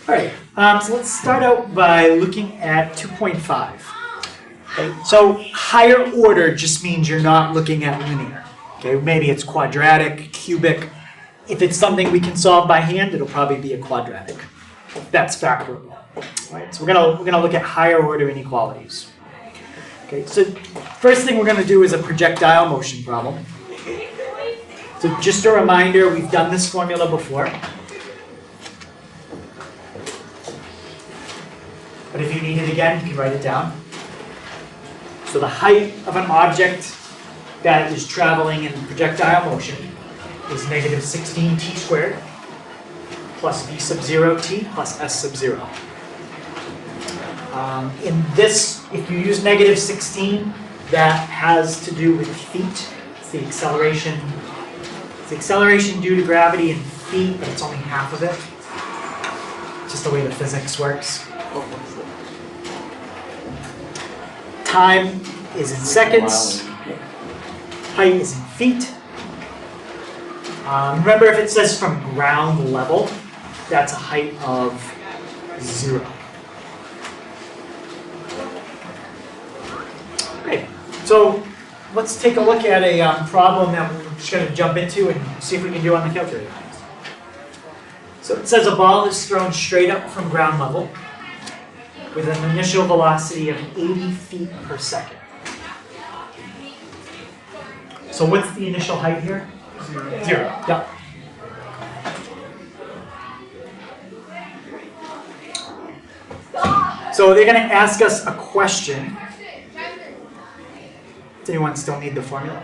All right, so let's start out by looking at 2.5. Okay, so higher order just means you're not looking at linear. Okay, maybe it's quadratic, cubic. If it's something we can solve by hand, it'll probably be a quadratic. That's factorable. All right, so we're gonna look at higher order inequalities. Okay, so first thing we're gonna do is a projectile motion problem. So just a reminder, we've done this formula before. But if you need it again, you can write it down. So the height of an object that is traveling in projectile motion is negative 16t squared plus v sub 0t plus s sub 0. In this, if you use negative 16, that has to do with feet. It's the acceleration. It's the acceleration due to gravity in feet, but it's only half of it. It's just the way the physics works. Time is in seconds. Height is in feet. Remember, if it says from ground level, that's a height of 0. Okay, so let's take a look at a problem that we're just going to jump into and see if we can do on the calculator. So it says a ball is thrown straight up from ground level with an initial velocity of 80 feet per second. So what's the initial height here? 0. Yep. So they're going to ask us a question. Does anyone still need the formula?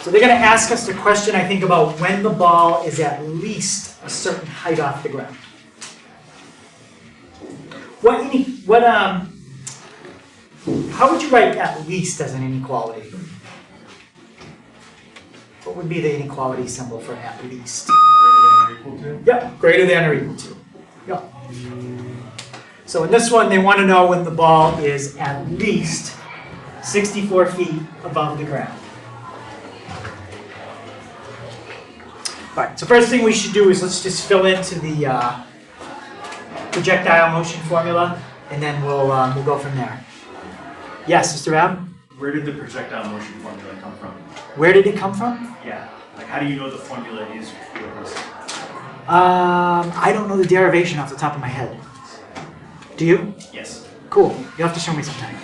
So they're going to ask us the question, I think, about when the ball is at least a certain height off the ground. How would you write at least as an inequality? What would be the inequality symbol for at least? Greater than or equal to? Yep, greater than or equal to. Yep. So in this one, they want to know when the ball is at least 64 feet above the ground. All right, so first thing we should do is let's just fill into the projectile motion formula, and then we'll go from there. Yes, Mr. Ab? Where did the projectile motion formula come from? Where did it come from? Yeah, like how do you know the formula is for this? I don't know the derivation off the top of my head. Do you? Yes. Cool. You'll have to show me sometime.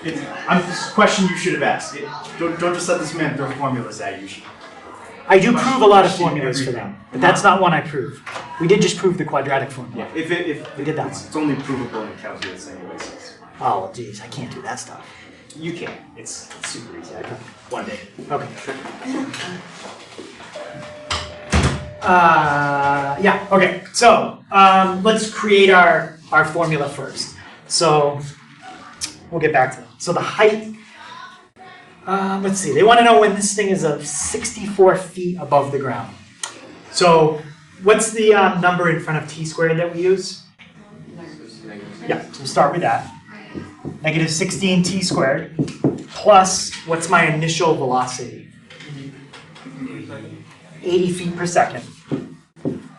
It's a question you should have asked. Don't just let this man throw formulas at you. I do prove a lot of formulas for them, but that's not one I prove. We did just prove the quadratic formula. Yeah, if we did that it's only provable in calculus anyways. Oh, well, geez, I can't do that stuff. You can. It's super easy. Okay. One day. Okay. Yeah, okay. So let's create our formula first. So we'll get back to that. So the height, let's see. They want to know when this thing is 64 feet above the ground. So what's the number in front of t squared that we use? Yeah, so we'll start with that. Negative 16t squared plus, what's my initial velocity? 80 feet per second.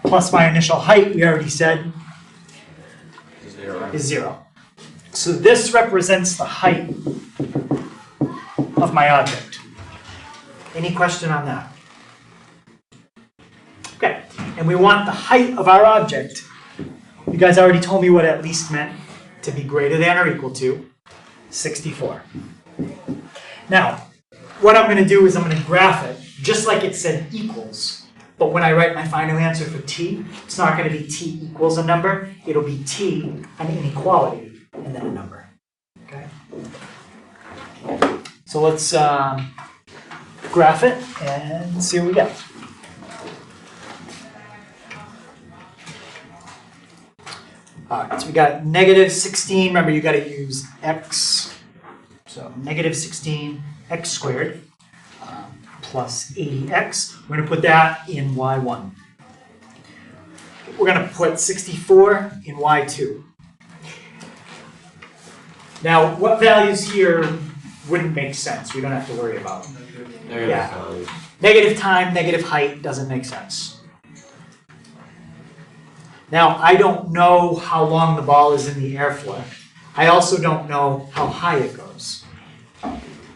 Plus my initial height, we already said, is 0. So this represents the height of my object. Any question on that? Okay, and we want the height of our object. You guys already told me what at least meant, to be greater than or equal to 64. Now, what I'm going to do is I'm going to graph it, just like it said equals. But when I write my final answer for t, it's not going to be t equals a number. It'll be t, an inequality, and then a number. Okay? So let's graph it and see what we get. All right, so we got negative 16. Remember, you got to use x. So negative 16 x squared plus 80x. We're going to put that in y1. We're going to put 64 in y2. Now, what values here wouldn't make sense? We don't have to worry about. Negative Yeah. values. Negative time, negative height doesn't make sense. Now, I don't know how long the ball is in the air for. I also don't know how high it goes.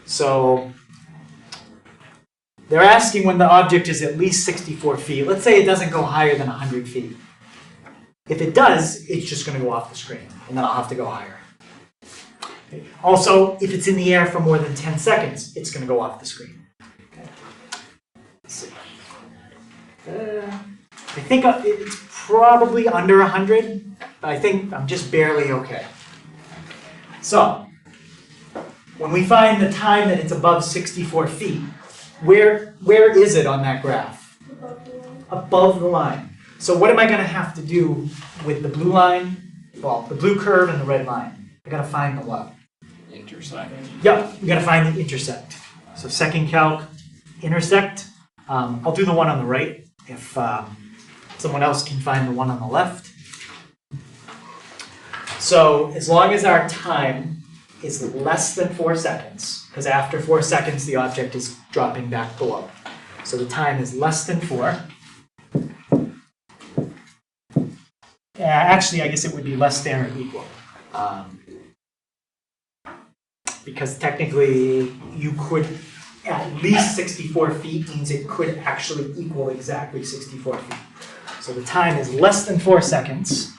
So they're asking when the object is at least 64 feet. Let's say it doesn't go higher than 100 feet. If it does, it's just going to go off the screen, and then I'll have to go higher. Also, if it's in the air for more than 10 seconds, it's going to go off the screen. Okay. Let's see. I think it's probably under 100, but I think I'm just barely okay. So, when we find the time that it's above 64 feet, where is it on that graph? Above the line. So what am I going to have to do with the blue line? Well, the blue curve and the red line. I got to find the what? Intersect. Yep, we got to find the intersect. So second calc, intersect. I'll do the one on the right if someone else can find the one on the left. So as long as our time is less than 4 seconds, because after 4 seconds the object is dropping back below. So the time is less than 4. Actually, I guess it would be less than or equal. Because technically you could, at least 64 feet means it could actually equal exactly 64 feet. So the time is less than 4 seconds.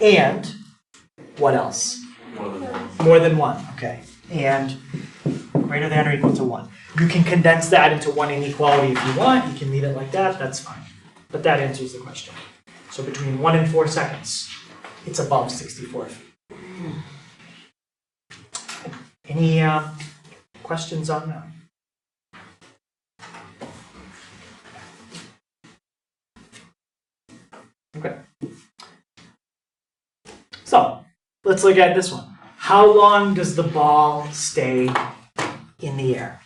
And what else? More than one. More than 1, okay. And greater than or equal to 1. You can condense that into one inequality if you want. You can leave it like that, that's fine. But that answers the question. So between 1 and 4 seconds, it's above 64 feet. Any questions on that? Okay. So, let's look at this one. How long does the ball stay in the air?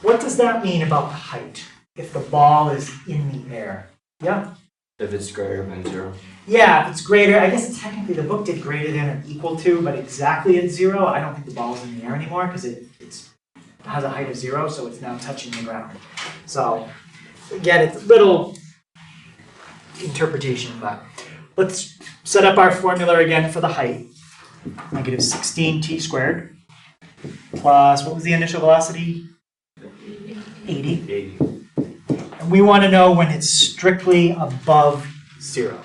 What does that mean about the height if the ball is in the air? Yeah? If it's greater than 0. Yeah, if it's greater, I guess technically the book did greater than or equal to, but exactly at 0, I don't think the ball is in the air anymore because it has a height of 0, so it's now touching the ground. So, again, it's a little interpretation, but let's set up our formula again for the height. Negative 16t squared plus, what was the initial velocity? 80. 80. And we want to know when it's strictly above 0.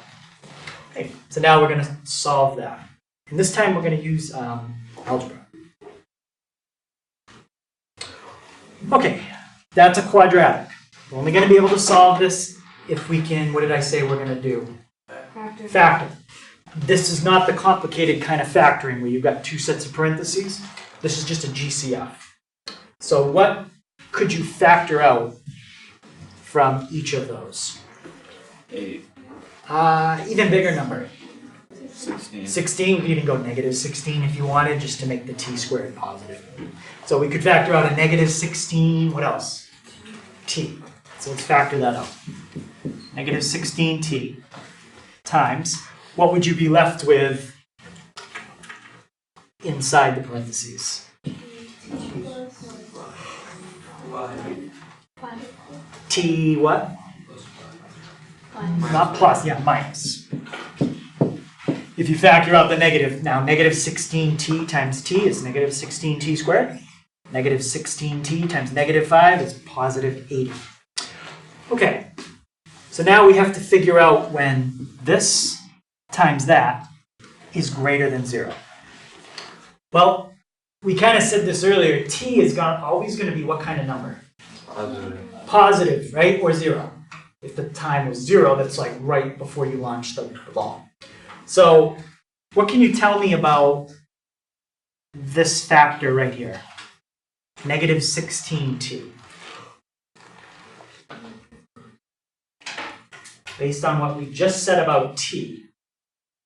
Okay, so now we're going to solve that. And this time we're going to use algebra. Okay, that's a quadratic. We're only going to be able to solve this if we can, what did I say we're going to do? Factor. This is not the complicated kind of factoring where you've got 2 sets of parentheses. This is just a GCF. So what could you factor out from each of those? 8. Even bigger number. 16. 16, we could even go negative 16 if you wanted, just to make the t squared positive. So we could factor out a negative 16, what else? T. So let's factor that out. Negative 16t times, what would you be left with inside the parentheses? T what? Not plus, yeah, minus. If you factor out the negative, now negative 16t times t is negative 16t squared. Negative 16t times negative 5 is positive 80. Okay, so now we have to figure out when this times that is greater than 0. Well, we kind of said this earlier, t is always going to be what kind of number? Positive. Positive, right? Or 0. If the time was 0, that's like right before you launch the ball. So what can you tell me about this factor right here? Negative 16t. Based on what we just said about t,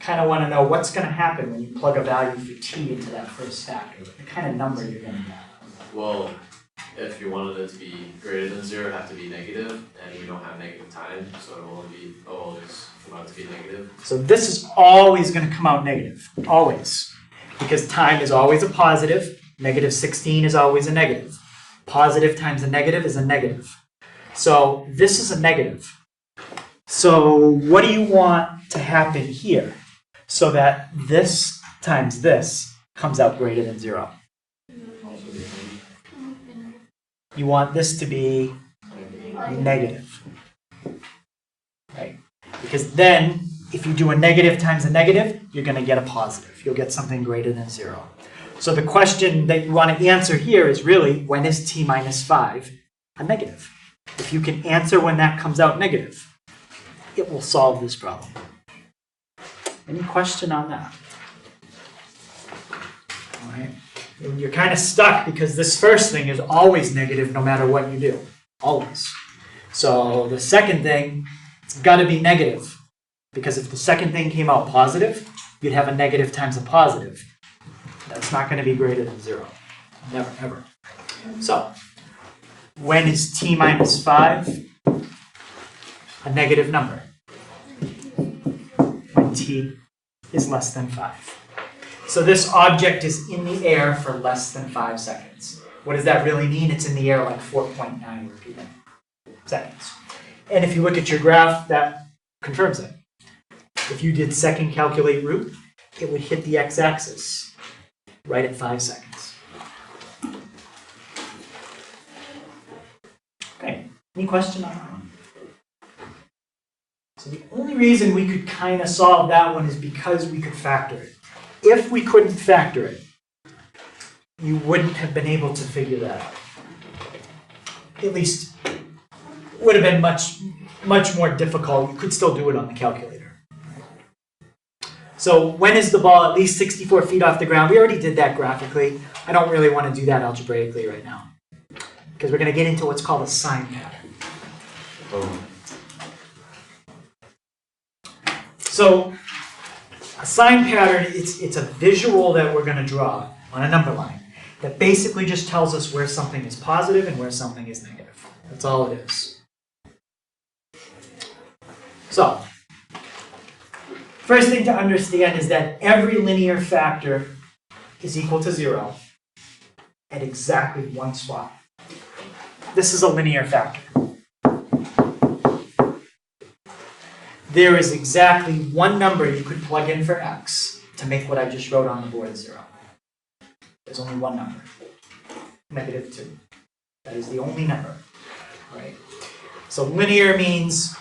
kind of want to know what's going to happen when you plug a value for t into that first factor, the kind of number you're going to get. Well, if you wanted it to be greater than 0, it'd have to be negative, and we don't have negative time, so it'll always come out to be negative. So this is always going to come out negative, always, because time is always a positive, negative 16 is always a negative. Positive times a negative is a negative. So this is a negative. So what do you want to happen here so that this times this comes out greater than 0? You want this to be negative, right? Because then if you do a negative times a negative, you're going to get a positive. You'll get something greater than 0. So the question that you want to answer here is really, when is t minus 5 a negative? If you can answer when that comes out negative, it will solve this problem. Any question on that? All right. You're kind of stuck because this first thing is always negative no matter what you do. Always. So the second thing, it's got to be negative. Because if the second thing came out positive, you'd have a negative times a positive. That's not going to be greater than 0. Never, ever. So, when is t minus 5 a negative number? When t is less than 5. So this object is in the air for less than 5 seconds. What does that really mean? It's in the air like 4.9 seconds. And if you look at your graph, that confirms it. If you did second calculate root, it would hit the x-axis right at 5 seconds. Okay, any question on that one? So the only reason we could kind of solve that one is because we could factor it. If we couldn't factor it, you wouldn't have been able to figure that out. At least, would have been much more difficult. You could still do it on the calculator. So when is the ball at least 64 feet off the ground? We already did that graphically. I don't really want to do that algebraically right now, because we're going to get into what's called a sign pattern. So a sign pattern, it's a visual that we're going to draw on a number line that basically just tells us where something is positive and where something is negative. That's all it is. So, first thing to understand is that every linear factor is equal to 0 at exactly one spot. This is a linear factor. There is exactly one number you could plug in for x to make what I just wrote on the board 0. There's only one number, -2. That is the only number, right? So linear means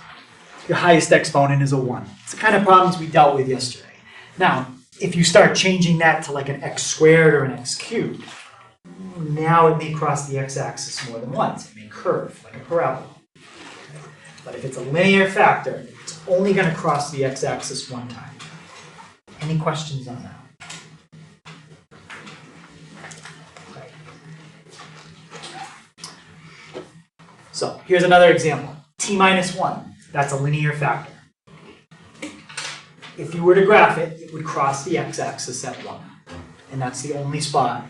your highest exponent is a 1. It's the kind of problems we dealt with yesterday. Now, if you start changing that to like an x squared or an x cubed, now it may cross the x-axis more than once. It may curve like a parabola. But if it's a linear factor, it's only going to cross the x-axis one time. Any questions on that? Okay. So here's another example. T minus 1. That's a linear factor. If you were to graph it, it would cross the x-axis at 1. And that's the only spot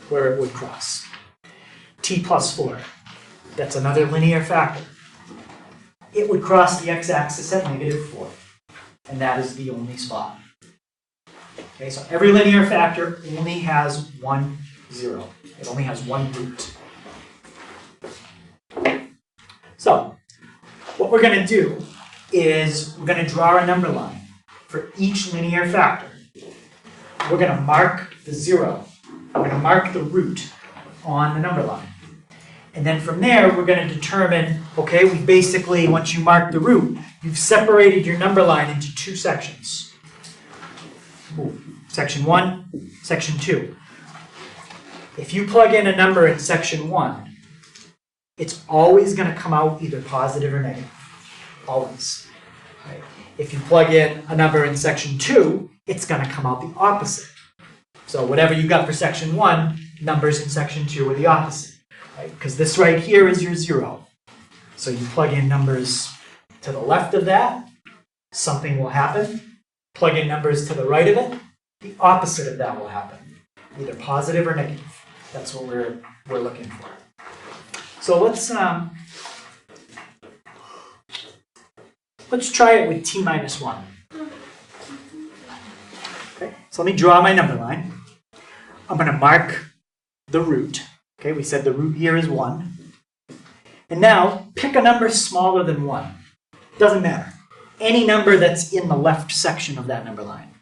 where it would cross. T plus 4. That's another linear factor. It would cross the x-axis at -4. And that is the only spot. Okay, so every linear factor only has one 0. It only has one root. So, what we're going to do is we're going to draw a number line for each linear factor. We're going to mark the 0. We're going to mark the root on the number line. And then from there, we're going to determine, okay, we basically, once you mark the root, you've separated your number line into two sections. Section 1, section 2. If you plug in a number in section 1, it's always going to come out either positive or negative. Always. Right? If you plug in a number in section 2, it's going to come out the opposite. So whatever you got for section 1, numbers in section 2 are the opposite. Because this right here is your 0. So you plug in numbers to the left of that, something will happen. Plug in numbers to the right of it, the opposite of that will happen. Either positive or negative. That's what we're looking for. So let's try it with t minus 1. Okay, so let me draw my number line. I'm going to mark the root. Okay, we said the root here is 1. And now, pick a number smaller than 1. Doesn't matter. Any number that's in the left section of that number line.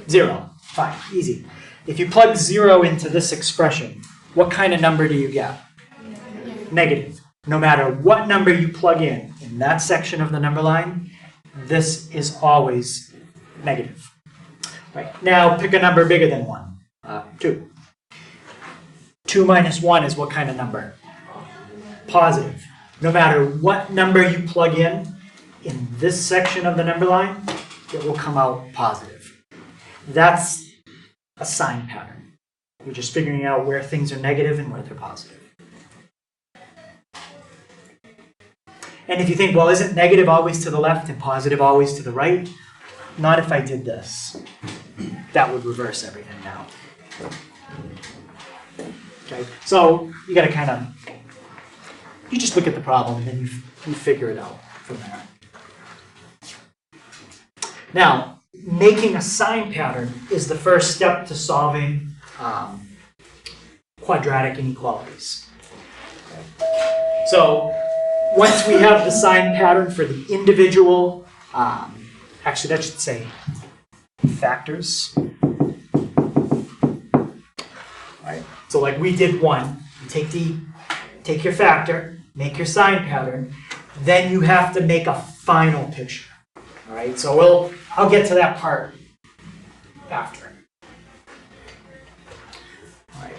0. Fine, easy. If you plug 0 into this expression, what kind of number do you get? Negative. No matter what number you plug in that section of the number line, this is always negative. Right. Now, pick a number bigger than 1. 2. 2 minus 1 is what kind of number? Positive. No matter what number you plug in this section of the number line, it will come out positive. That's a sign pattern. You're just figuring out where things are negative and where they're positive. And if you think, well, isn't negative always to the left and positive always to the right? Not if I did this. That would reverse everything now. Okay, so you got to kind of, you just look at the problem and then you figure it out from there. Now, making a sign pattern is the first step to solving quadratic inequalities. Okay. So once we have the sign pattern for the individual, actually that should say factors. Right. So like we did 1, you take your factor, make your sign pattern, then you have to make a final picture. All right, so I'll get to that part after. All right,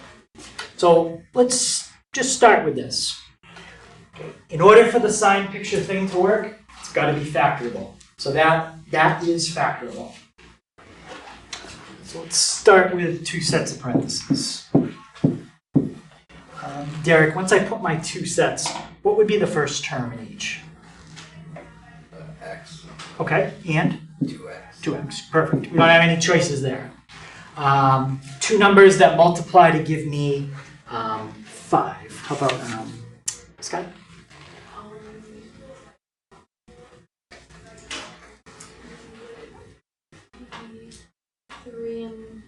so let's just start with this. Okay. In order for the sign picture thing to work, it's got to be factorable. So that is factorable. So let's start with 2 sets of parentheses. Derek, once I put my 2 sets, what would be the first term in each? X. Okay, and? 2x. 2x, perfect. We don't have any choices there. 2 numbers that multiply to give me 5. How about Scott? 3 and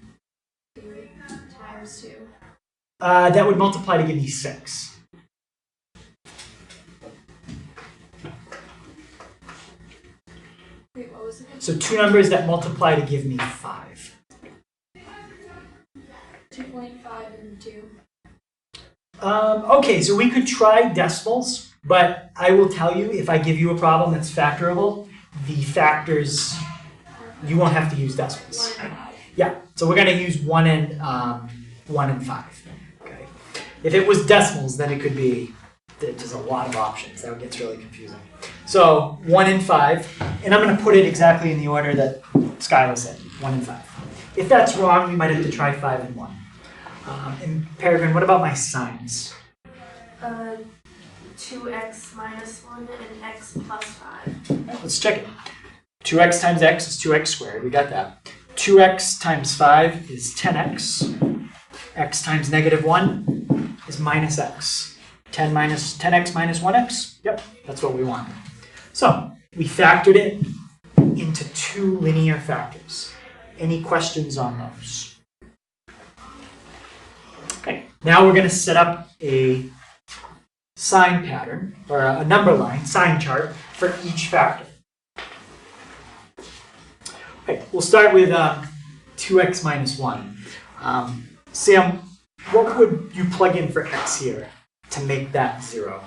3 times 2. That would multiply to give me 6. Wait, what was it? So 2 numbers that multiply to give me 5. 2.5 and 2. Okay, so we could try decimals, but I will tell you, if I give you a problem that's factorable, the factors, you won't have to use decimals. 1 and 5. Yeah, so we're going to use 1 and 5. Okay. If it was decimals, then it could be, there's a lot of options. That gets really confusing. So 1 and 5, and I'm going to put it exactly in the order that Skylar said, 1 and 5. If that's wrong, we might have to try 5 and 1. And Peregrine, what about my signs? 2x minus 1 and x plus 5. Let's check it. 2x times x is 2x squared. We got that. 2x times 5 is 10x. X times negative 1 is minus x. 10x minus 1x? Yep, that's what we want. So we factored it into 2 linear factors. Any questions on those? Okay, now we're going to set up a sign pattern, or a number line, sign chart, for each factor. Okay, we'll start with 2x minus 1. Sam, what would you plug in for x here to make that 0?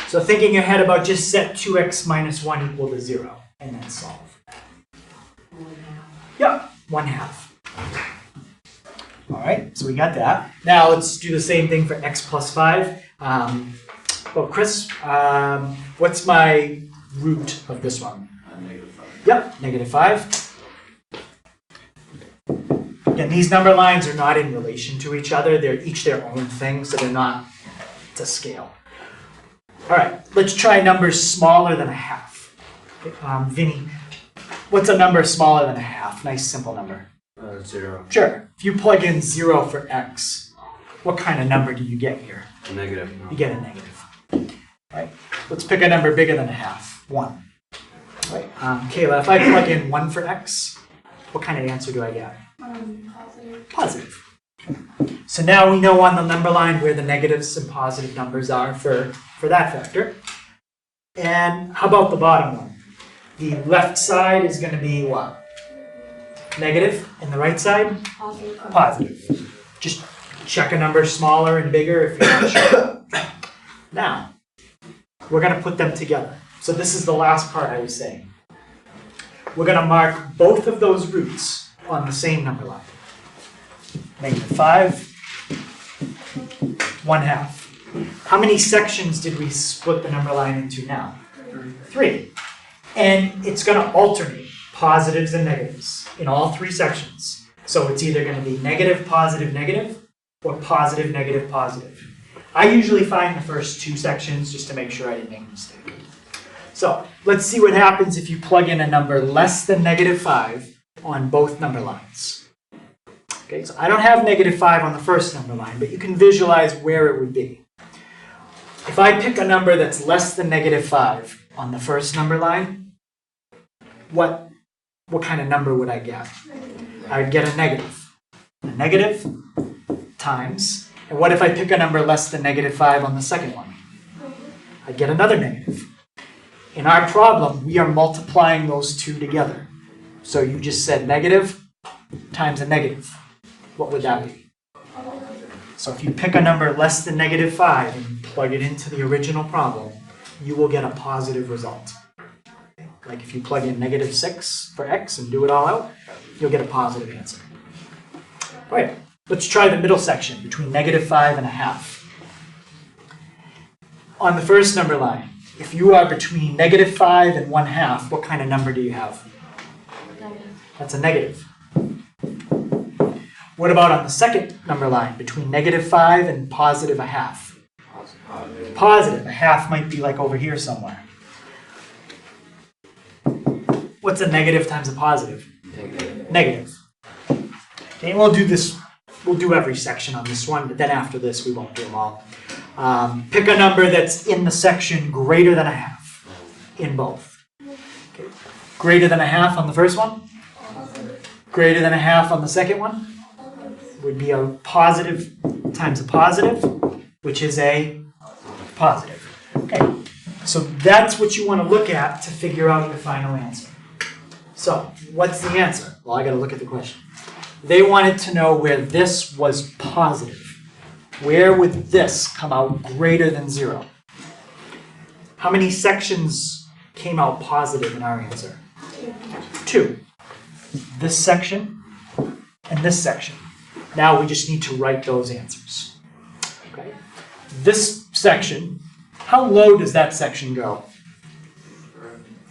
So think in your head about just set 2x minus 1 equal to 0 and then solve. Yeah, 1/2. All right, so we got that. Now let's do the same thing for x plus 5. Well, Chris, what's my root of this one? -5. Yep, -5. Again, these number lines are not in relation to each other. They're each their own thing, so they're not to scale. All right, let's try numbers smaller than 1/2. Okay, Vinny, what's a number smaller than 1/2? Nice, simple number. 0. Sure. If you plug in 0 for x, what kind of number do you get here? Negative. You get a negative. Right? Let's pick a number bigger than a half, 1. Right? Kayla, if I plug in 1 for x, what kind of answer do I get? Positive. Positive. So now we know on the number line where the negatives and positive numbers are for that factor. And how about the bottom one? The left side is going to be what? Negative, and the right side? Positive. Positive. Just check a number smaller and bigger if you're not sure. Now, we're going to put them together. So this is the last part I was saying. We're going to mark both of those roots on the same number line. -5, 1/2. How many sections did we split the number line into now? 3. And it's going to alternate positives and negatives in all 3 sections. So it's either going to be negative, positive, negative, or positive, negative, positive. I usually find the first 2 sections just to make sure I didn't make a mistake. So let's see what happens if you plug in a number less than -5 on both number lines. Okay, so I don't have -5 on the first number line, but you can visualize where it would be. If I pick a number that's less than -5 on the first number line, what kind of number would I get? I would get a negative. A negative times, and what if I pick a number less than -5 on the second one? I'd get another negative. In our problem, we are multiplying those 2 together. So you just said negative times a negative. What would that be? So if you pick a number less than -5 and plug it into the original problem, you will get a positive result. Like if you plug in -6 for x and do it all out, you'll get a positive answer. All right, let's try the middle section between -5 and 1/2. On the first number line, if you are between -5 and 1/2, what kind of number do you have? That's a negative. What about on the second number line, between -5 and positive 1/2? Positive. 1/2 might be like over here somewhere. What's a negative times a positive? Negative. Okay, and we'll do this, we'll do every section on this one, but then after this we won't do them all. Pick a number that's in the section greater than 1/2 in both. Okay. Greater than 1/2 on the first one? Greater than 1/2 on the second one? Would be a positive times a positive, which is a positive. Okay, so that's what you want to look at to figure out your final answer. So, what's the answer? Well, I got to look at the question. They wanted to know where this was positive. Where would this come out greater than 0? How many sections came out positive in our answer? 2. This section and this section. Now we just need to write those answers. Okay. This section, how low does that section go?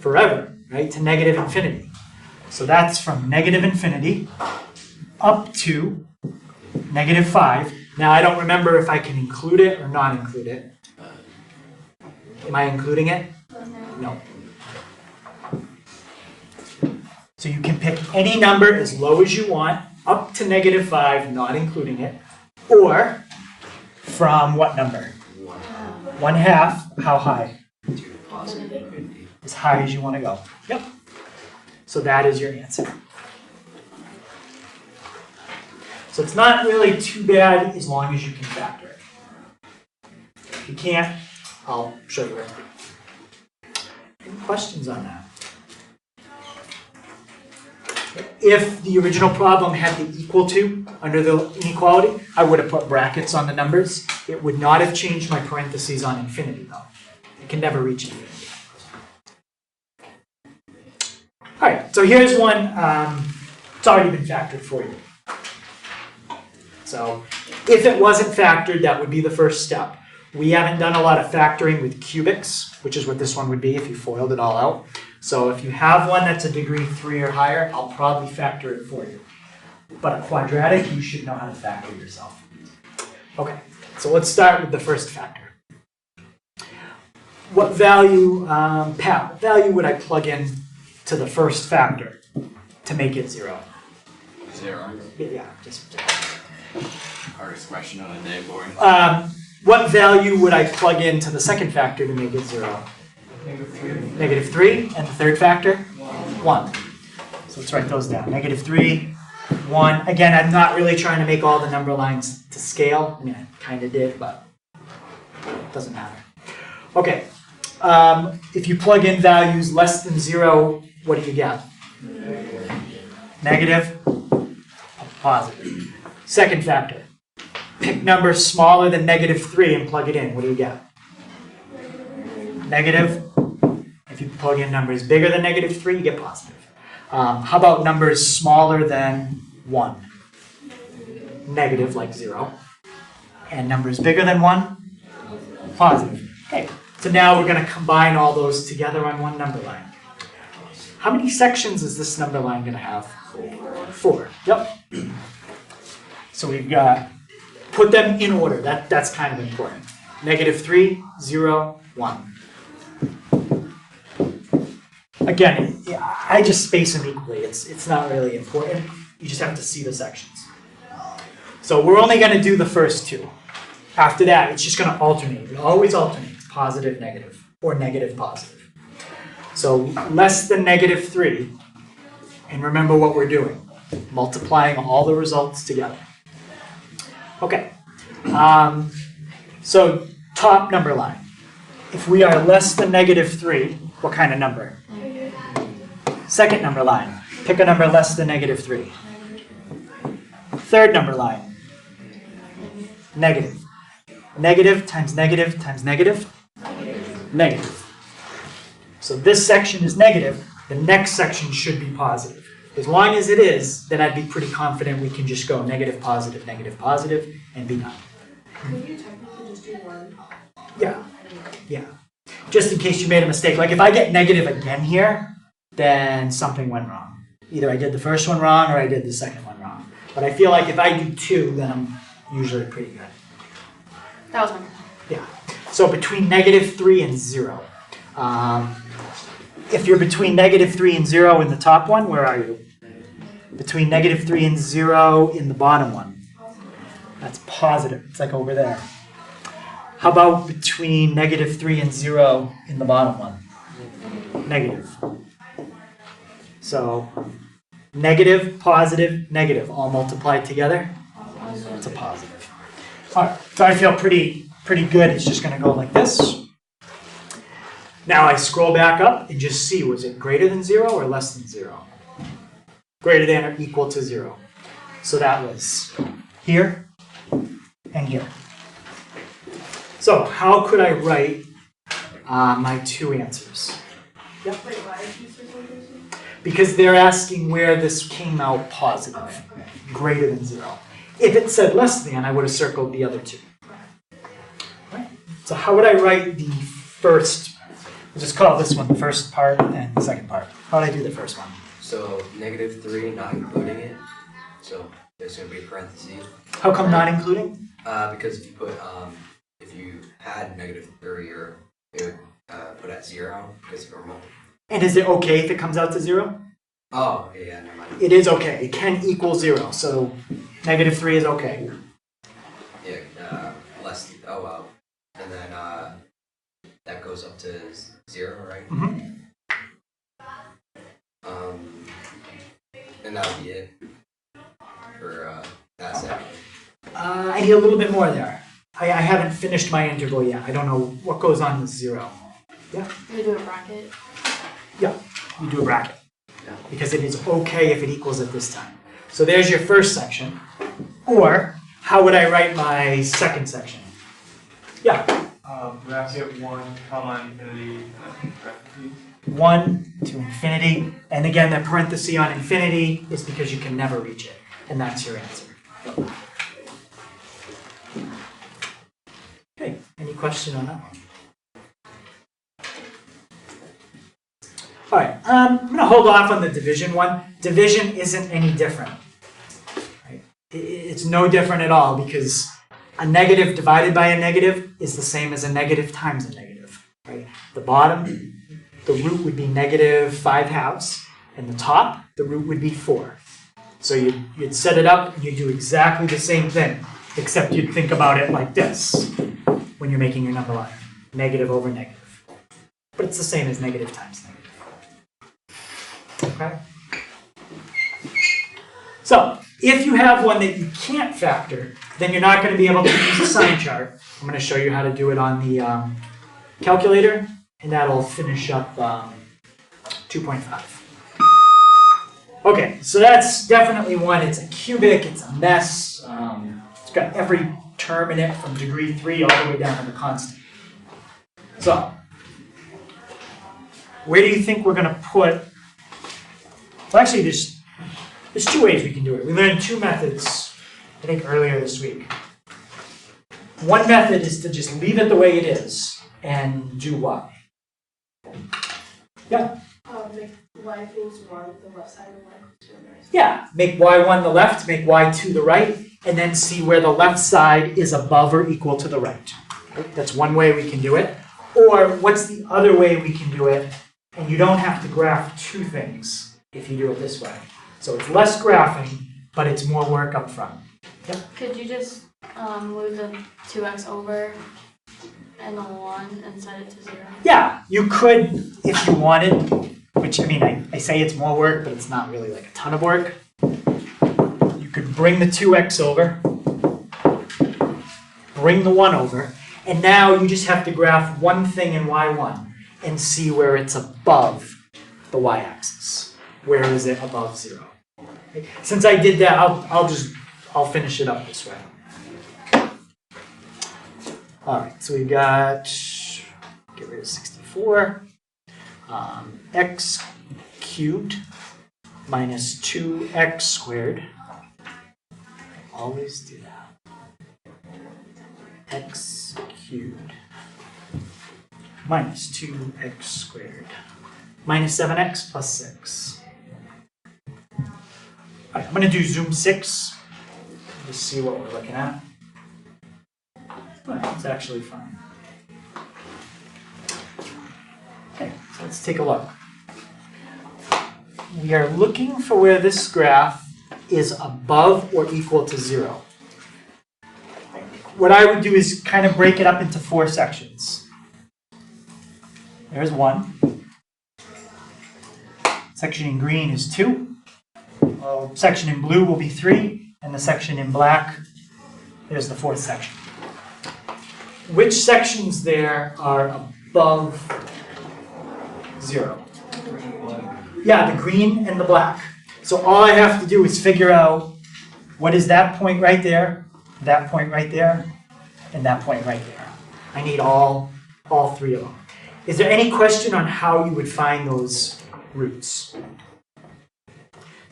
Forever, right? To -infinity. So that's from -infinity up to -5. Now I don't remember if I can include it or not include it. Am I including it? No. So you can pick any number as low as you want, up to -5, not including it, or from what number? 1/2, how high? As high as you want to go. Yep. So that is your answer. So it's not really too bad as long as you can factor it. If you can't, I'll show you where to. Any questions on that? If the original problem had the equal to under the inequality, I would have put brackets on the numbers. It would not have changed my parentheses on infinity, though. It can never reach infinity. All right, so here's one. It's already been factored for you. So if it wasn't factored, that would be the first step. We haven't done a lot of factoring with cubics, which is what this one would be if you FOILed it all out. So if you have one that's a degree 3 or higher, I'll probably factor it for you. But a quadratic, you should know how to factor yourself. Okay, so let's start with the first factor. What value, Pat, what value would I plug in to the first factor to make it 0? 0. Yeah, just... Hardest question on the day, boy. what value would I plug into the second factor to make it 0? Negative 3. And the third factor? 1. So let's write those down. Negative 3, 1. Again, I'm not really trying to make all the number lines to scale. I mean, I kind of did, but it doesn't matter. Okay. If you plug in values less than 0, what do you get? Negative, positive. Second factor. Pick numbers smaller than negative 3 and plug it in. What do you get? Negative. If you plug in numbers bigger than negative 3, you get positive. How about numbers smaller than 1? Negative, like 0. And numbers bigger than 1? Positive. Okay, so now we're going to combine all those together on one number line. How many sections is this number line going to have? 4. Yep. So we've got, put them in order. That's kind of important. Negative 3, 0, 1. Again, I just space them equally. It's not really important. You just have to see the sections. So we're only going to do the first 2. After that, it's just going to alternate. It always alternates, positive, negative, or negative, positive. So less than negative 3, and remember what we're doing, multiplying all the results together. Okay, so top number line. If we are less than negative 3, what kind of number? Second number line, pick a number less than negative 3. Third number line, negative. Negative times negative times negative? Negative. So this section is negative, the next section should be positive. As long as it is, then I'd be pretty confident we can just go negative, positive, and be done. Could you technically just do 1? Yeah. Just in case you made a mistake. Like if I get negative again here, then something went wrong. Either I did the first one wrong or I did the second one wrong. But I feel like if I do 2, then I'm usually pretty good. That was one. Yeah. So between negative 3 and 0. If you're between negative 3 and 0 in the top one, where are you? Between negative 3 and 0 in the bottom one. That's positive. It's like over there. How about between negative 3 and 0 in the bottom one? Negative. So negative, positive, negative, all multiplied together. It's a positive. All right, so I feel pretty good. It's just going to go like this. Now I scroll back up and just see, was it greater than 0 or less than 0? Greater than or equal to 0. So that was here and here. So how could I write my 2 answers? Yep. Wait, why did you circle this? Because they're asking where this came out positive, greater than 0. If it said less than, I would have circled the other 2. Right? So how would I write the first, we'll just call this one the first part and the second part. How would I do the first one? So negative 3, not including it. So there's going to be a parenthesis. How come not including? Because if you put, if you had negative 3, or it would put at 0 because of normal. And is it okay if it comes out to 0? Oh, yeah, never mind. It is okay. It can equal 0. So negative 3 is okay. Yeah, less, oh well. And then that goes up to 0, right? Mm-hmm. And that would be it for that section. I need a little bit more there. I haven't finished my integral yet. I don't know what goes on with 0. Yeah? You do a bracket. Yeah, you do a bracket. Because it is okay if it equals at this time. So there's your first section. Or, how would I write my second section? Yeah? Bracket 1, comma, infinity, parentheses. 1 to infinity. And again, that parenthesis on infinity is because you can never reach it. And that's your answer. Okay, any question on that one? All right, I'm going to hold off on the division one. Division isn't any different. Right? It's no different at all because a negative divided by a negative is the same as a negative times a negative. Right? The bottom, the root would be negative 5/2, and the top, the root would be 4. So you'd set it up and you'd do exactly the same thing, except you'd think about it like this. when you're making your number line. Negative over negative. But it's the same as negative times negative. Okay? So, if you have one that you can't factor, then you're not going to be able to use a sign chart. I'm going to show you how to do it on the calculator, and that'll finish up 2.5. Okay, so that's definitely one. It's a cubic, it's a mess. It's got every term in it from degree 3 all the way down to the constant. So, where do you think we're going to put? Well, actually, there's 2 ways we can do it. We learned 2 methods, I think, earlier this week. One method is to just leave it the way it is and do what? Yeah. Make y equals 1 the left side and y equals 2 on the right side. Yeah, make y1 the left, make y2 the right, and then see where the left side is above or equal to the right. That's one way we can do it. Or what's the other way we can do it? And you don't have to graph 2 things if you do it this way. So it's less graphing, but it's more work up front. Yep. Could you just move the 2x over and the 1 and set it to 0? Yeah, you could if you wanted, which I mean, I say it's more work, but it's not really like a ton of work. You could bring the 2x over, bring the 1 over, and now you just have to graph one thing in y1 and see where it's above the y-axis. Where is it above 0? Okay. Since I did that, I'll finish it up this way. All right, so we got, get rid of 64, x cubed minus 2x squared. Always do that. X cubed minus 2x squared minus 7x plus 6. All right, I'm going to do zoom 6, just see what we're looking at. It's actually fine. Okay, so let's take a look. We are looking for where this graph is above or equal to 0. What I would do is kind of break it up into 4 sections. There's 1. Section in green is 2. Section in blue will be 3. And the section in black, there's the 4th section. Which sections there are above 0? Yeah, the green and the black. So all I have to do is figure out what is that point right there, that point right there, and that point right there. I need all 3 of them. Is there any question on how you would find those roots?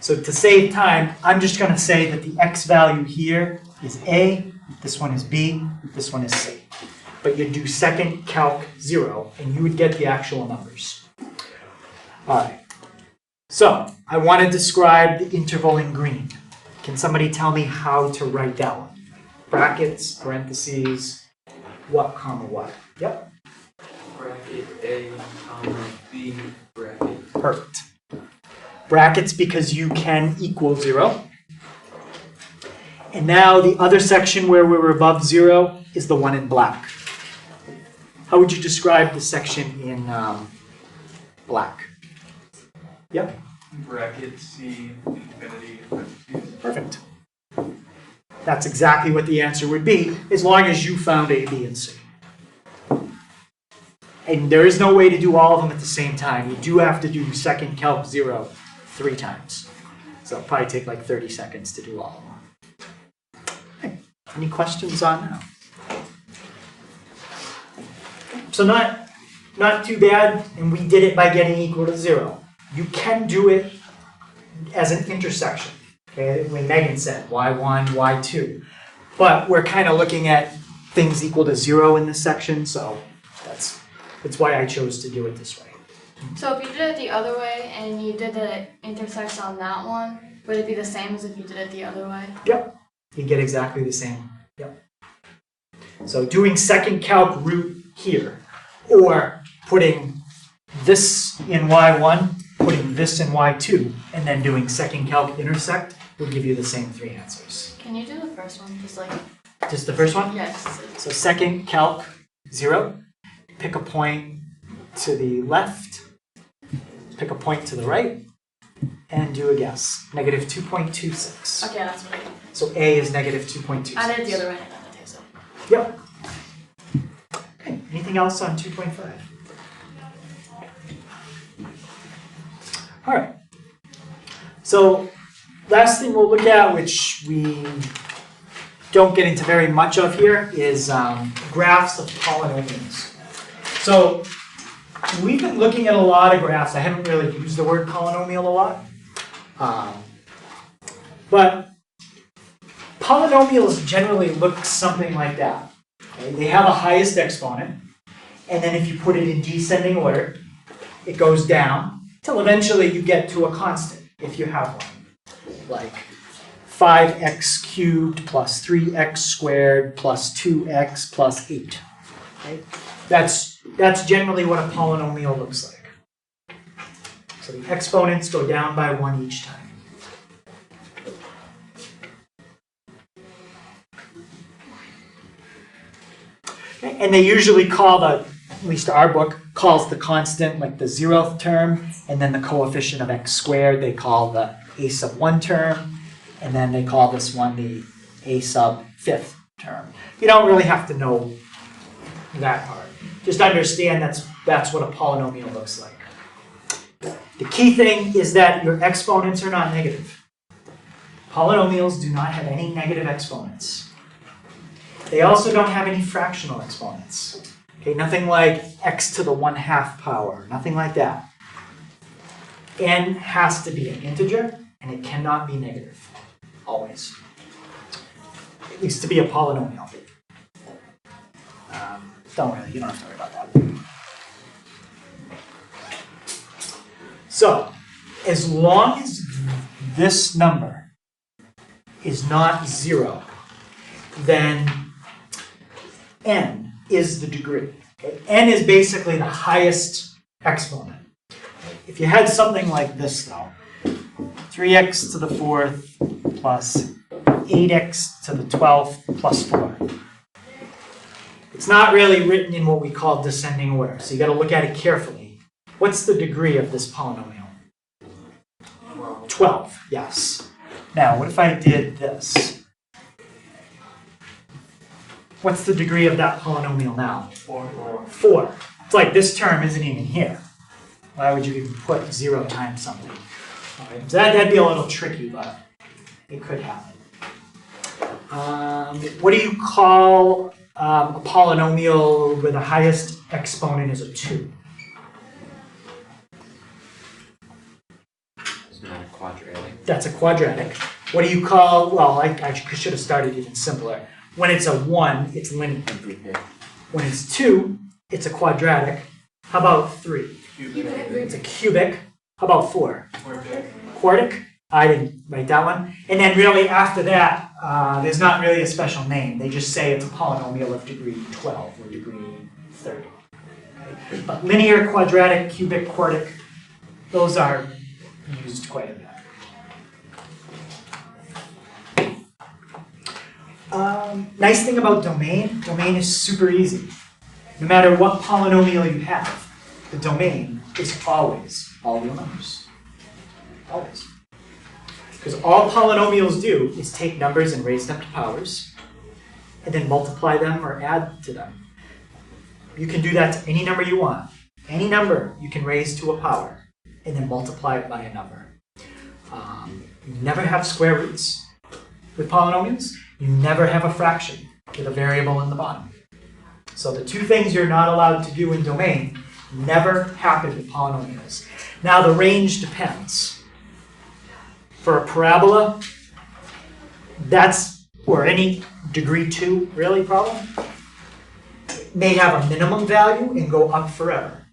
So to save time, I'm just going to say that the x value here is A, this one is B, this one is C. But you do second calc 0, and you would get the actual numbers. All right. So I want to describe the interval in green. Can somebody tell me how to write that one? Brackets, parentheses, what, comma, what? Yep. Bracket A, comma, B, bracket. Perfect. Brackets because you can equal 0. And now the other section where we were above 0 is the one in black. How would you describe the section in black? Yep. Bracket C, infinity, parentheses. Perfect. That's exactly what the answer would be, as long as you found A, B, and C. And there is no way to do all of them at the same time. You do have to do second calc 0 3 times. So it'll probably take like 30 seconds to do all of them. Okay. Any questions on that? So not too bad, and we did it by getting equal to 0. You can do it as an intersection, okay, when Megan said y1, y2. But we're kind of looking at things equal to 0 in this section, so that's why I chose to do it this way. So if you did it the other way and you did the intersection on that one, would it be the same as if you did it the other way? Yep, you get exactly the same. Yep. So doing second calc root here, or putting this in y1, putting this in y2, and then doing second calc intersect would give you the same 3 answers. Can you do the first one? Just like Just the first one? Yes. So second calc, 0. Pick a point to the left, pick a point to the right, and do a guess. Negative 2.26. Okay, that's what I did. So A is negative 2.26. I did it the other way. I didn't take so. Yep. Okay, anything else on 2.5? All right. So last thing we'll look at, which we don't get into very much of here, is graphs of polynomials. So we've been looking at a lot of graphs. I haven't really used the word polynomial a lot. But polynomials generally look something like that. Okay? They have a highest exponent, and then if you put it in descending order, it goes down till eventually you get to a constant, if you have one. Like 5x cubed plus 3x squared plus 2x plus 8. Okay? That's generally what a polynomial looks like. So the exponents go down by 1 each time. Okay? And they usually call at least our book, calls the constant like the 0th term, and then the coefficient of x squared they call the a sub 1 term, and then they call this one the a sub 5th term. You don't really have to know that part. Just understand that's what a polynomial looks like. The key thing is that your exponents are not negative. Polynomials do not have any negative exponents. They also don't have any fractional exponents. Okay, nothing like x to the 1/2 power, nothing like that. N has to be an integer, and it cannot be negative, always. At least to be a polynomial. You don't have to worry about that. So, as long as this number is not 0, then n is the degree. Okay? N is basically the highest exponent. If you had something like this, though, 3x to the 4th plus 8x to the 12th plus 4. It's not really written in what we call descending order, so you got to look at it carefully. What's the degree of this polynomial? 12, yes. Now, what if I did this? What's the degree of that polynomial now? 4. It's like this term isn't even here. Why would you even put 0 times something? All right, so that'd be a little tricky, but it could happen. What do you call a polynomial where the highest exponent is a 2? Isn't that a quadratic? That's a quadratic. What do you call, well, I should have started even simpler. When it's a 1, it's linear. When it's 2, it's a quadratic. How about 3? It's a cubic. How about 4? Quartic. I didn't write that one. And then really after that, there's not really a special name. They just say it's a polynomial of degree 12 or degree 30. Okay? But linear, quadratic, cubic, quartic, those are used quite a bit. Nice thing about domain is super easy. No matter what polynomial you have, the domain is always all real numbers. Always. Because all polynomials do is take numbers and raise them to powers, and then multiply them or add to them. You can do that to any number you want. Any number you can raise to a power, and then multiply it by a number. You never have square roots with polynomials. You never have a fraction with a variable in the bottom. So the two things you're not allowed to do in domain never happen with polynomials. Now the range depends. For a parabola, or any degree 2 really problem, it may have a minimum value and go up forever.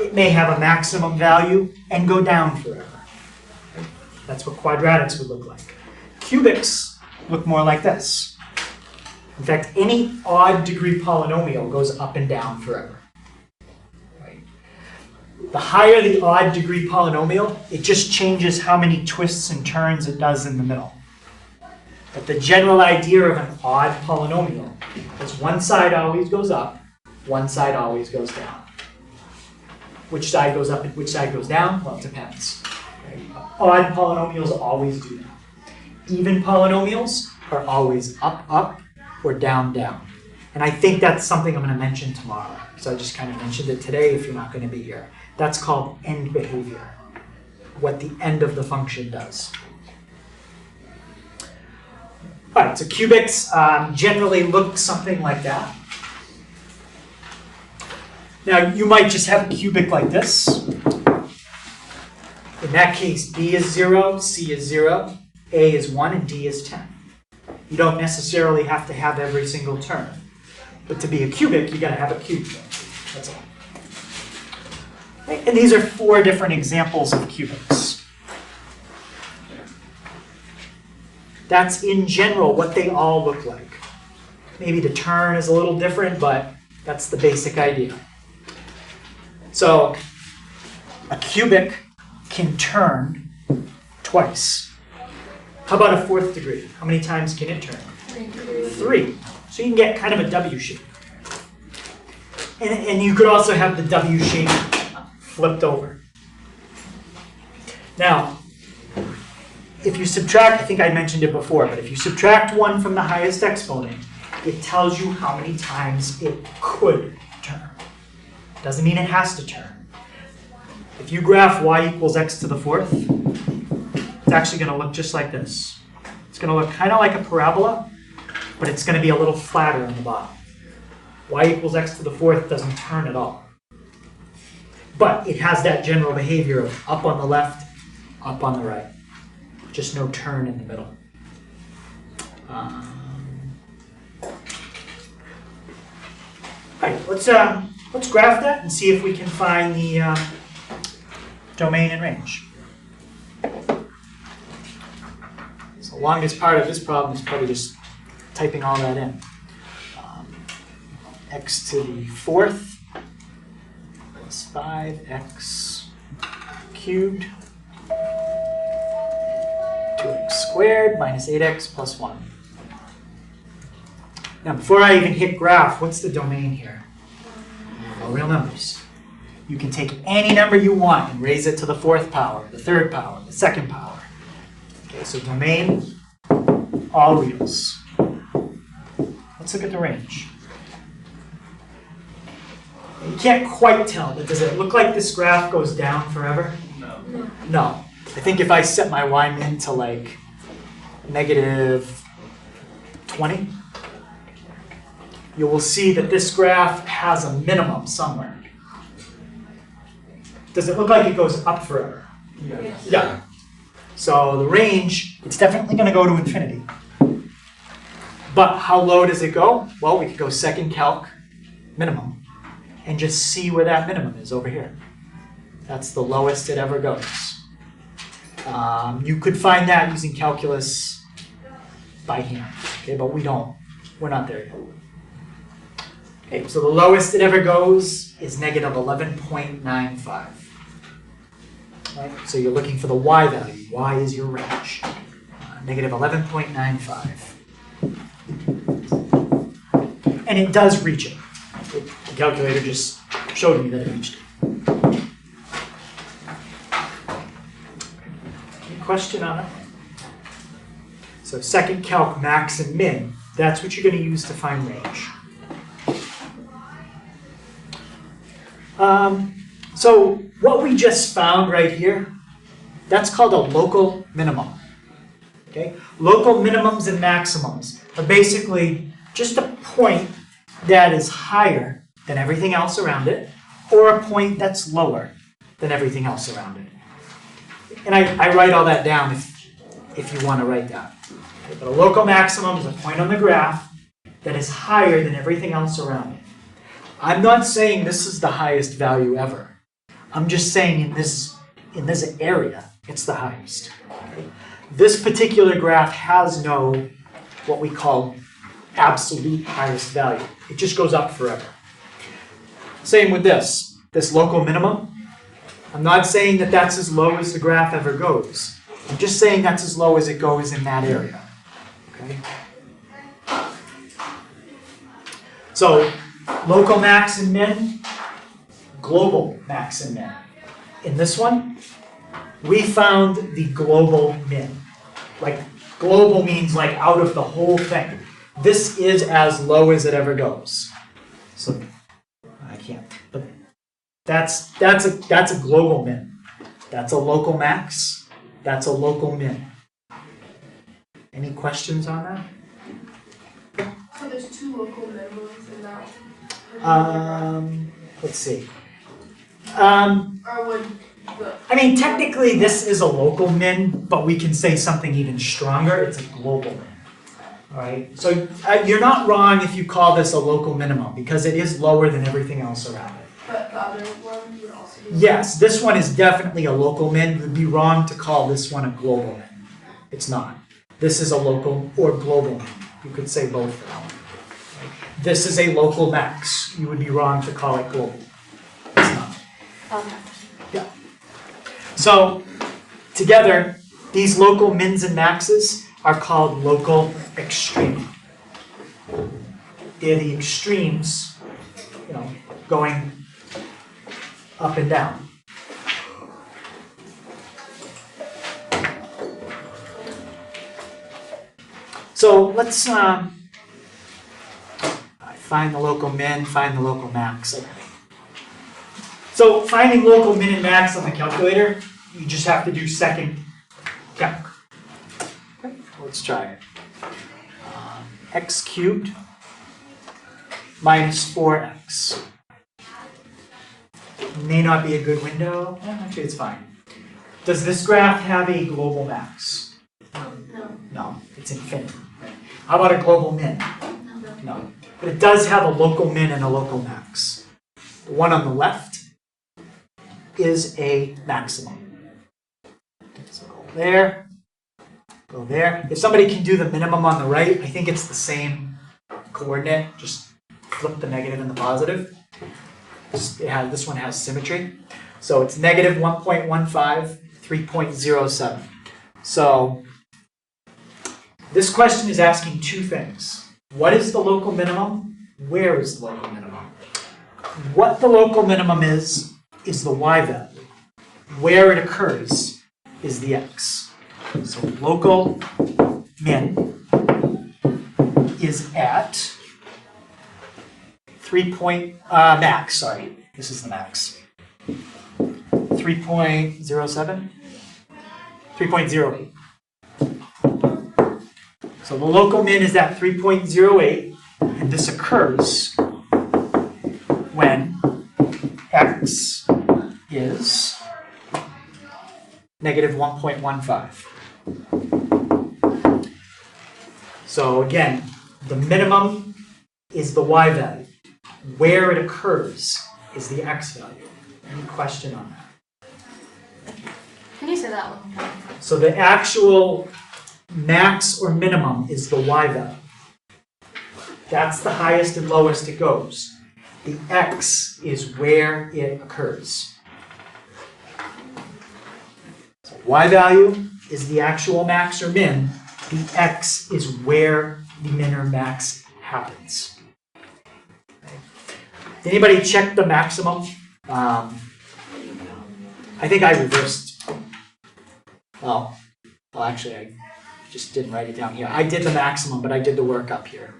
It may have a maximum value and go down forever. That's what quadratics would look like. Cubics look more like this. In fact, any odd degree polynomial goes up and down forever. Right? The higher the odd degree polynomial, it just changes how many twists and turns it does in the middle. But the general idea of an odd polynomial is one side always goes up, one side always goes down. Which side goes up and which side goes down? Well, it depends. Okay? Odd polynomials always do that. Even polynomials are always up, up, or down, down. And I think that's something I'm going to mention tomorrow. So I just kind of mentioned it today if you're not going to be here. That's called end behavior, what the end of the function does. All right, so cubics generally look something like that. Now, you might just have a cubic like this. In that case, B is 0, C is 0, A is 1, and D is 10. You don't necessarily have to have every single term. But to be a cubic, you got to have a cube. That's all. And these are 4 different examples of cubics. That's in general what they all look like. Maybe the turn is a little different, but that's the basic idea. So a cubic can turn twice. How about a 4th degree? How many times can it turn? 3. So you can get kind of a W shape. And you could also have the W shape flipped over. Now, if you subtract, I think I mentioned it before, but if you subtract 1 from the highest exponent, it tells you how many times it could turn. Doesn't mean it has to turn. If you graph y equals x to the 4th, it's actually going to look just like this. It's going to look kind of like a parabola, but it's going to be a little flatter on the bottom. Y equals x to the 4th doesn't turn at all. But it has that general behavior of up on the left, up on the right. Just no turn in the middle. All right, let's graph that and see if we can find the domain and range. So the longest part of this problem is probably just typing all that in. X to the 4th plus 5x cubed 2x squared minus 8x plus 1. Now, before I even hit graph, what's the domain here? All real numbers. You can take any number you want and raise it to the 4th power, the 3rd power, the 2nd power. Okay, so domain, all reals. Let's look at the range. You can't quite tell, but does it look like this graph goes down forever? No. No. I think if I set my y min to like negative 20, you will see that this graph has a minimum somewhere. Does it look like it goes up forever? Yes. Yeah. So the range, it's definitely going to go to infinity. But how low does it go? Well, we could go second calc, minimum, and just see where that minimum is over here. That's the lowest it ever goes. You could find that using calculus by hand, okay, but we're not there yet. Okay, so the lowest it ever goes is negative 11.95. Right? So you're looking for the y value. Y is your range. Negative 11.95. And it does reach it. The calculator just showed me that it reached it. Any question on it? So second calc max and min, that's what you're going to use to find range. So what we just found right here, that's called a local minimum. Okay? Local minimums and maximums are basically just a point that is higher than everything else around it, or a point that's lower than everything else around it. And I write all that down if you want to write that. Okay, but a local maximum is a point on the graph that is higher than everything else around it. I'm not saying this is the highest value ever. I'm just saying in this area, it's the highest. Okay? This particular graph has no what we call absolute highest value. It just goes up forever. Same with this local minimum. I'm not saying that that's as low as the graph ever goes. I'm just saying that's as low as it goes in that area. Okay. So, local max and min, global max and min. In this one, we found the global min. Like, global means like out of the whole thing. This is as low as it ever goes. So, I can't, but that's a global min. That's a local max. That's a local min. Any questions on that? So there's two local minimums in that? Let's see. Or would the... I mean, technically this is a local min, but we can say something even stronger. It's a global min. All right. So you're not wrong if you call this a local minimum because it is lower than everything else around it. But the other one would also be... Yes, this one is definitely a local min. It would be wrong to call this one a global min. It's not. This is a local or global min. You could say both for that one. This is a local max. You would be wrong to call it global. It's not. Okay. Yeah. So, together, these local mins and maxes are called local extreme. They're the extremes, going up and down. So let's find the local min, find the local max. Okay. So finding local min and max on the calculator, you just have to do second calc. Okay. Let's try it. X cubed minus 4x. May not be a good window. Actually, it's fine. Does this graph have a global max? No. No, it's infinite. Right? How about a global min? No. But it does have a local min and a local max. The one on the left is a maximum. So go there, go there. If somebody can do the minimum on the right, I think it's the same coordinate. Just flip the negative and the positive. This one has symmetry. So it's negative 1.15, 3.07. So this question is asking two things. What is the local minimum? Where is the local minimum? What the local minimum is the y value. Where it occurs is the x. So local min is at max, sorry, this is the max. 3.07? 3.08. So the local min is at 3.08, and this occurs when x is negative 1.15. So again, the minimum is the y value. Where it occurs is the x value. Any question on that? Can you say that one? So the actual max or minimum is the y value. That's the highest and lowest it goes. The x is where it occurs. So y value is the actual max or min. The x is where the min or max happens. Okay. Did anybody check the maximum? I think I reversed. Well, actually, I just didn't write it down here. I did the maximum, but I did the work up here.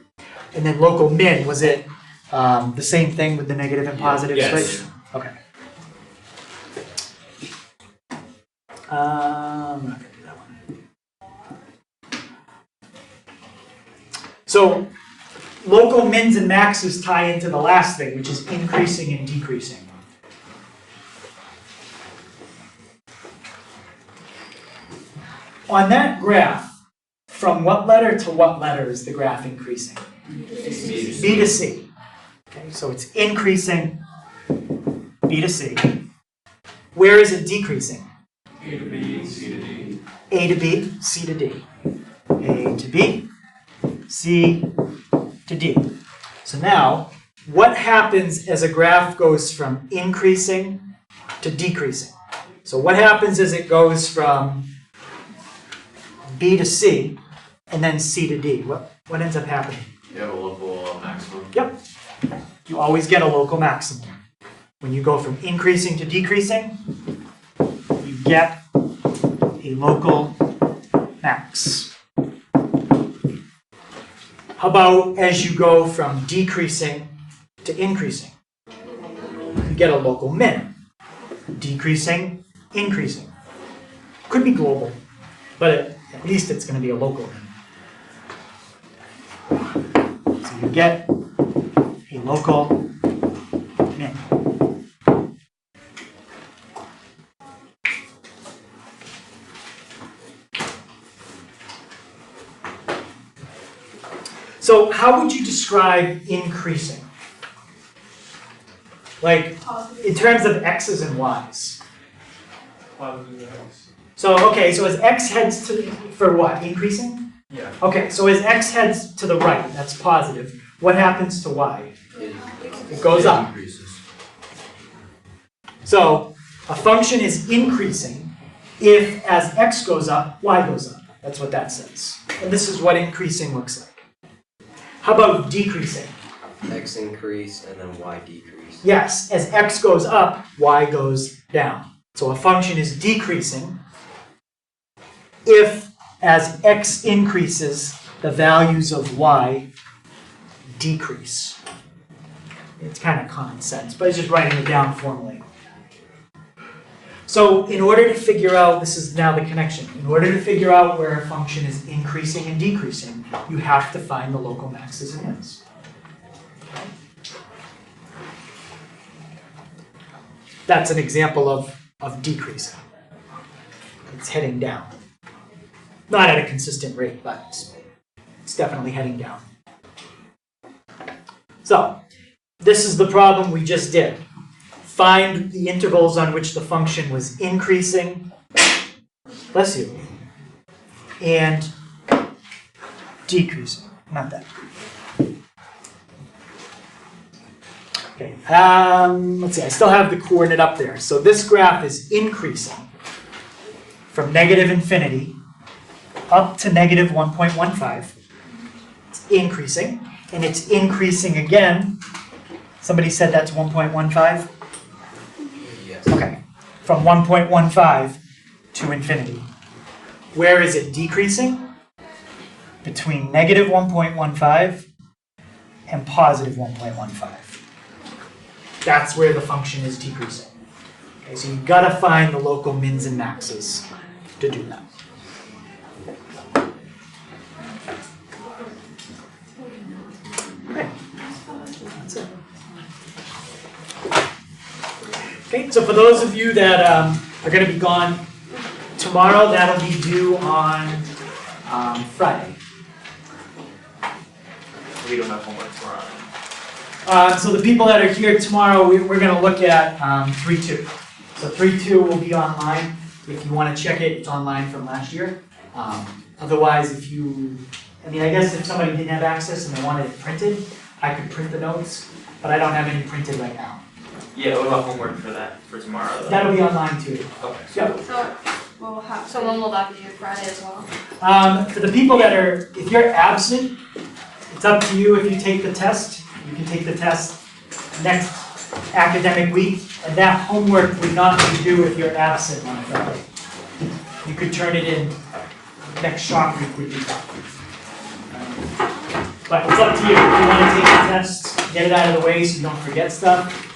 And then local min, was it the same thing with the negative and positive switch? Okay. I'm not going to do that one. So, local mins and maxes tie into the last thing, which is increasing and decreasing. On that graph, from what letter to what letter is the graph increasing? B to C. Okay, so it's increasing B to C. Where is it decreasing? A to B, C to D. A to B, C to D. A to B, C to D. So now, what happens as a graph goes from increasing to decreasing? So what happens as it goes from B to C? and then C to D. What ends up happening? You have a local maximum. Yep. You always get a local maximum. When you go from increasing to decreasing, you get a local max. How about as you go from decreasing to increasing? You get a local min. Decreasing, increasing. Could be global, but at least it's going to be a local min. So you get a local min. So how would you describe increasing? Like, in terms of x's and y's. So, okay, so as x heads to, for what, increasing? Yeah. Okay, so as x heads to the right, that's positive, what happens to y? It goes up. Increases. So, a function is increasing if as x goes up, y goes up. That's what that says. And this is what increasing looks like. How about decreasing? X increase and then Y decrease. Yes, as x goes up, y goes down. So a function is decreasing if, as x increases, the values of y decrease. It's kind of common sense, but it's just writing it down formally. So in order to figure out, this is now the connection, in order to figure out where a function is increasing and decreasing, you have to find the local maxes and mins. That's an example of decreasing. It's heading down. Not at a consistent rate, but it's definitely heading down. So, this is the problem we just did. Find the intervals on which the function was increasing, bless you, and decreasing. Not that. Okay, let's see, I still have the coordinate up there. So this graph is increasing from negative infinity up to negative 1.15. It's increasing, and it's increasing again. Somebody said that's 1.15? Yes. Okay, from 1.15 to infinity. Where is it decreasing? Between negative 1.15 and positive 1.15. That's where the function is decreasing. Okay, so you've got to find the local mins and maxes to do that. Okay, that's it. Okay, so for those of you that are going to be gone tomorrow, that'll be due on Friday. We don't have homework tomorrow. So the people that are here tomorrow, we're going to look at 3.2. So 3.2 will be online. If you want to check it, it's online from last year. Otherwise, if you, I guess if somebody didn't have access and they wanted it printed, I could print the notes, but I don't have any printed right now. Yeah, what about homework for that, for tomorrow though? That'll be online too. Okay. Yep. So we'll have. So when will that be? Friday as well? For the people that are, if you're absent, it's up to you if you take the test. You can take the test next academic week, and that homework would not be due if you're absent on a Friday. You could turn it in next shop week would be fine. But it's up to you. If you want to take the test, get it out of the way so you don't forget stuff.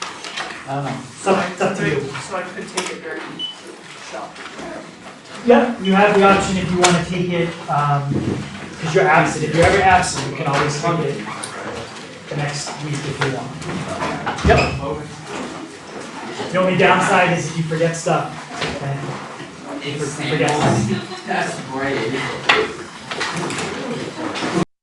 I don't know. It's up to you. So I could take it during shop. Yeah, you have the option if you want to take it, because you're absent. If you're ever absent, you can always take it the next week if you want. Yep. The only downside is if you forget stuff. Okay? You forget stuff. That's great.